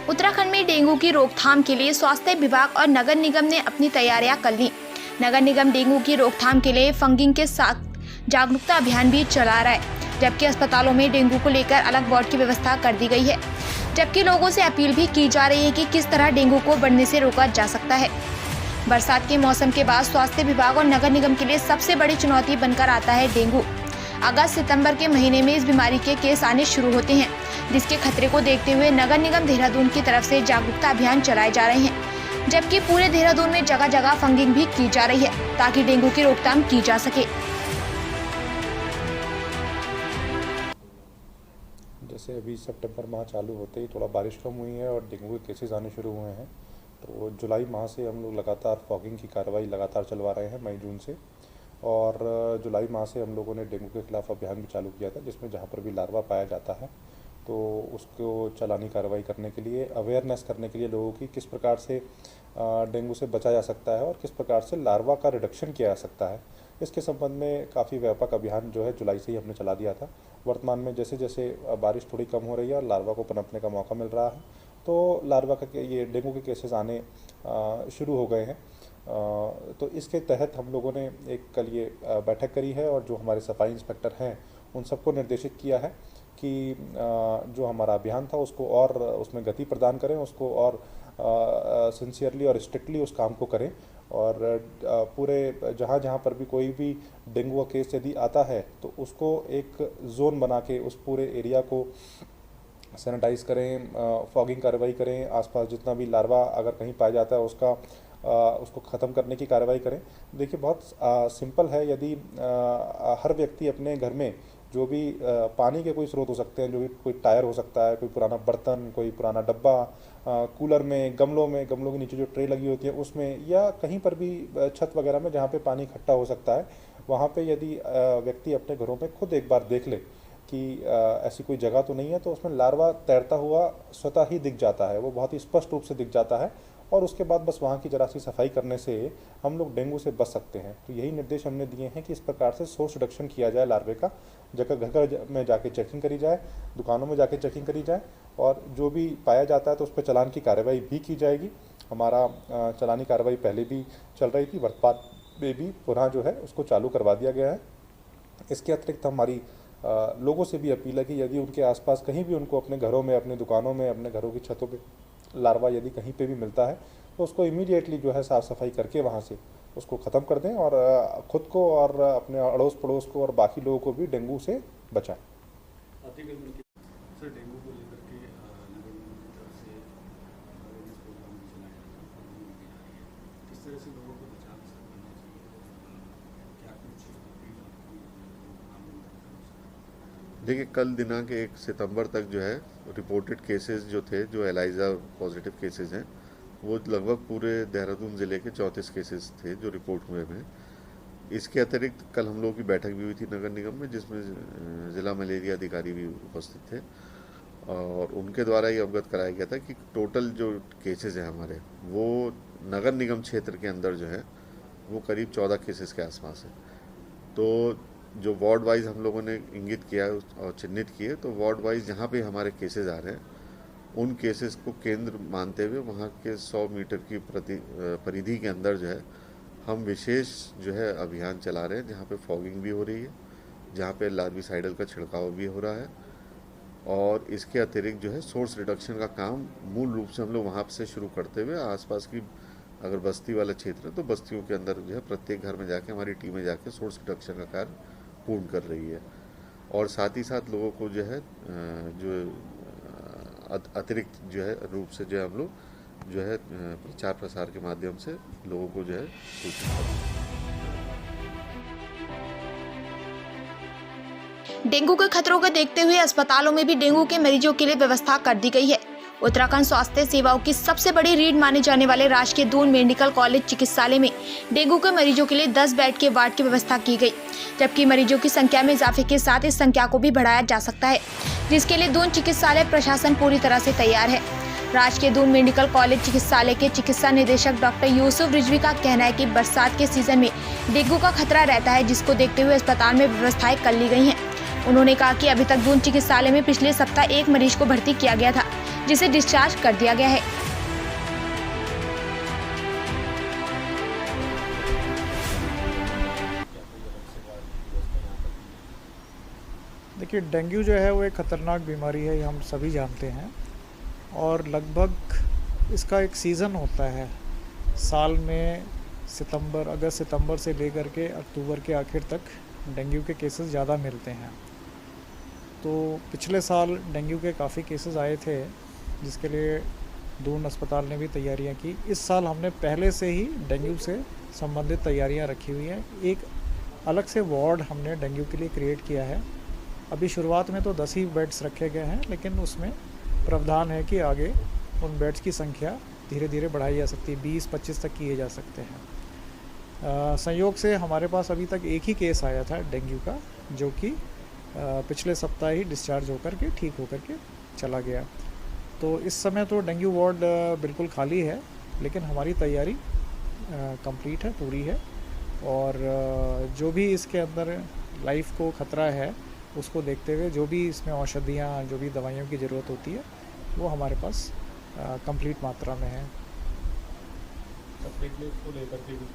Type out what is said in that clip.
उत्तराखंड में डेंगू की रोकथाम के लिए स्वास्थ्य विभाग और नगर निगम ने अपनी तैयारियां कर ली। नगर निगम डेंगू की रोकथाम के लिए फंगिंग के साथ जागरूकता अभियान भी चला रहा है, जबकि अस्पतालों में डेंगू को लेकर अलग वार्ड की व्यवस्था कर दी गई है। जबकि लोगों से अपील भी की जा रही है कि किस तरह डेंगू को बढ़ने से रोका जा सकता है। बरसात के मौसम के बाद स्वास्थ्य विभाग और नगर निगम के लिए सबसे बड़ी चुनौती बनकर आता है डेंगू। अगस्त सितंबर के महीने में इस बीमारी के केस आने शुरू होते हैं, जिसके खतरे को देखते हुए नगर निगम देहरादून की तरफ से जागरूकता अभियान चलाए जा रहे हैं, जबकि पूरे देहरादून में जगह जगह फंगिंग भी की जा रही है ताकि डेंगू की रोकथाम की जा सके। जैसे अभी सितंबर माह चालू होते ही थोड़ा बारिश कम हुई है और डेंगू के केसेस आने शुरू हुए हैं, तो जुलाई माह से हम लोग लगातार फॉगिंग की कार्रवाई लगातार चलवा रहे हैं मई जून से। और जुलाई माह से हम लोगों ने डेंगू के खिलाफ अभियान भी चालू किया था, जिसमें जहाँ पर भी लार्वा पाया जाता है तो उसको चालानी कार्रवाई करने के लिए, अवेयरनेस करने के लिए लोगों की किस प्रकार से डेंगू से बचा जा सकता है और किस प्रकार से लार्वा का रिडक्शन किया जा सकता है, इसके संबंध में काफ़ी व्यापक अभियान जो है जुलाई से ही हमने चला दिया था। वर्तमान में जैसे जैसे बारिश थोड़ी कम हो रही है और लार्वा को पनपने का मौका मिल रहा है, तो लार्वा का ये डेंगू के केसेस आने शुरू हो गए हैं। तो इसके तहत हम लोगों ने एक कल ये बैठक करी है और जो हमारे सफाई इंस्पेक्टर हैं उन सबको निर्देशित किया है कि जो हमारा अभियान था उसको और उसमें गति प्रदान करें, उसको और सिंसियरली और स्ट्रिक्टली उस काम को करें। और पूरे जहाँ जहाँ पर भी कोई भी डेंगू का केस यदि आता है तो उसको एक जोन बना के उस पूरे एरिया को सैनिटाइज करें, फॉगिंग कार्रवाई करें, आसपास जितना भी लार्वा अगर कहीं पाया जाता है उसको ख़त्म करने की कार्रवाई करें। देखिए बहुत सिंपल है, यदि हर व्यक्ति अपने घर में जो भी पानी के कोई स्रोत हो सकते हैं, जो भी कोई टायर हो सकता है, कोई पुराना बर्तन, कोई पुराना डब्बा, कूलर में, गमलों के नीचे जो ट्रे लगी होती है उसमें, या कहीं पर भी छत वगैरह में जहाँ पे पानी इकट्ठा हो सकता है, वहाँ पे यदि व्यक्ति अपने घरों में खुद एक बार देख ले कि ऐसी कोई जगह तो नहीं है, तो उसमें लार्वा तैरता हुआ स्वतः ही दिख जाता है, वो बहुत ही स्पष्ट रूप से दिख जाता है। और उसके बाद बस वहाँ की जरा सी सफाई करने से हम लोग डेंगू से बच सकते हैं। तो यही निर्देश हमने दिए हैं कि इस प्रकार से सोर्स रिडक्शन किया जाए लार्वे का, जगह घर में जाके चेकिंग करी जाए, दुकानों में जाके चेकिंग करी जाए, और जो भी पाया जाता है तो उस पर चालान की कार्रवाई भी की जाएगी। हमारा चालानी कार्रवाई पहले भी चल रही थी, वर्तमान में भी पुनः जो है उसको चालू करवा दिया गया है। इसके अतिरिक्त हमारी लोगों से भी अपील है कि यदि उनके आसपास कहीं भी उनको अपने घरों में, अपने दुकानों में, अपने घरों की छतों पे लार्वा यदि कहीं पे भी मिलता है तो उसको इमीडिएटली जो है साफ़ सफाई करके वहाँ से उसको ख़त्म कर दें और ख़ुद को और अपने अड़ोस पड़ोस को और बाकी लोगों को भी डेंगू से बचाएं। सर, डेंगू को लेकर के नगर निगम की तरफ से अवेयरनेस प्रोग्राम चलाया जा रहा है, किस तरह से लोगों को बचाव करना चाहिए, क्या कुछ देखिए, कल दिनांक 1 सितंबर तक जो है रिपोर्टेड केसेस जो थे, जो एलाइजा पॉजिटिव केसेस हैं, वो लगभग पूरे देहरादून ज़िले के 34 केसेस थे जो रिपोर्ट हुए हैं। इसके अतिरिक्त कल हम लोगों की बैठक भी हुई थी नगर निगम में, जिसमें ज़िला मलेरिया अधिकारी भी उपस्थित थे और उनके द्वारा ये अवगत कराया गया था कि टोटल जो केसेस हैं हमारे, वो नगर निगम क्षेत्र के अंदर जो है वो करीब 14 केसेस के आसपास है। तो जो वार्ड वाइज हम लोगों ने इंगित किया और चिन्हित किए, तो वार्ड वाइज जहाँ पे हमारे केसेस आ रहे हैं उन केसेस को केंद्र मानते हुए वहाँ के 100 मीटर की परिधि के अंदर जो है हम विशेष जो है अभियान चला रहे हैं, जहाँ पे फॉगिंग भी हो रही है, जहाँ पे लार्विसाइडल का छिड़काव भी हो रहा है, और इसके अतिरिक्त जो है सोर्स रिडक्शन का काम मूल रूप से हम लोग वहाँ से शुरू करते हुए आसपास की अगर बस्ती वाला क्षेत्र है तो बस्तियों के अंदर जो है प्रत्येक घर में जाके हमारी टीमें जाके सोर्स रिडक्शन का कार्य पूर्ण कर रही है। और साथ ही साथ लोगों को जो है जो अतिरिक्त जो है रूप से जो है हम लोग जो है प्रचार प्रसार के माध्यम से लोगों को जो है सूचित कर रहे हैं। डेंगू के खतरों को देखते हुए अस्पतालों में भी डेंगू के मरीजों के लिए व्यवस्था कर दी गई है। उत्तराखंड स्वास्थ्य सेवाओं की सबसे बड़ी रीढ़ माने जाने वाले राजकीय दून मेडिकल कॉलेज चिकित्सालय में डेंगू के मरीजों के लिए 10 बेड के वार्ड की व्यवस्था की गई, जबकि मरीजों की संख्या में इजाफे के साथ इस संख्या को भी बढ़ाया जा सकता है, जिसके लिए दून चिकित्सालय प्रशासन पूरी तरह से तैयार है। राजकीय दून मेडिकल कॉलेज चिकित्सालय के चिकित्सा निदेशक डॉक्टर यूसुफ रिजवी का कहना है कि बरसात के सीजन में डेंगू का खतरा रहता है, जिसको देखते हुए अस्पताल में व्यवस्थाएं कर ली गई हैं। उन्होंने कहा कि अभी तक दून चिकित्सालय में पिछले सप्ताह एक मरीज को भर्ती किया गया था, जिसे डिस्चार्ज कर दिया गया है। देखिए, डेंगू जो है वो एक ख़तरनाक बीमारी है, ये हम सभी जानते हैं। और लगभग इसका एक सीज़न होता है साल में, अगस्त सितंबर से लेकर के अक्टूबर के आखिर तक डेंगू के केसेस ज़्यादा मिलते हैं। तो पिछले साल डेंगू के काफ़ी केसेस आए थे, जिसके लिए दून अस्पताल ने भी तैयारियां की। इस साल हमने पहले से ही डेंगू से संबंधित तैयारियां रखी हुई हैं। एक अलग से वार्ड हमने डेंगू के लिए क्रिएट किया है। अभी शुरुआत में तो 10 ही बेड्स रखे गए हैं, लेकिन उसमें प्रावधान है कि आगे उन बेड्स की संख्या धीरे धीरे बढ़ाई जा सकती है, 20-25 तक किए जा सकते हैं। संयोग से हमारे पास अभी तक एक ही केस आया था डेंगू का, जो कि पिछले सप्ताह ही डिस्चार्ज होकर के ठीक होकर के चला गया। तो इस समय तो डेंगू वार्ड बिल्कुल खाली है, लेकिन हमारी तैयारी कंप्लीट है, पूरी है। और जो भी इसके अंदर लाइफ को ख़तरा है, उसको देखते हुए जो भी इसमें औषधियाँ, जो भी दवाइयों की ज़रूरत होती है, वो हमारे पास कंप्लीट मात्रा में है। प्लेटलेट को लेकर के भी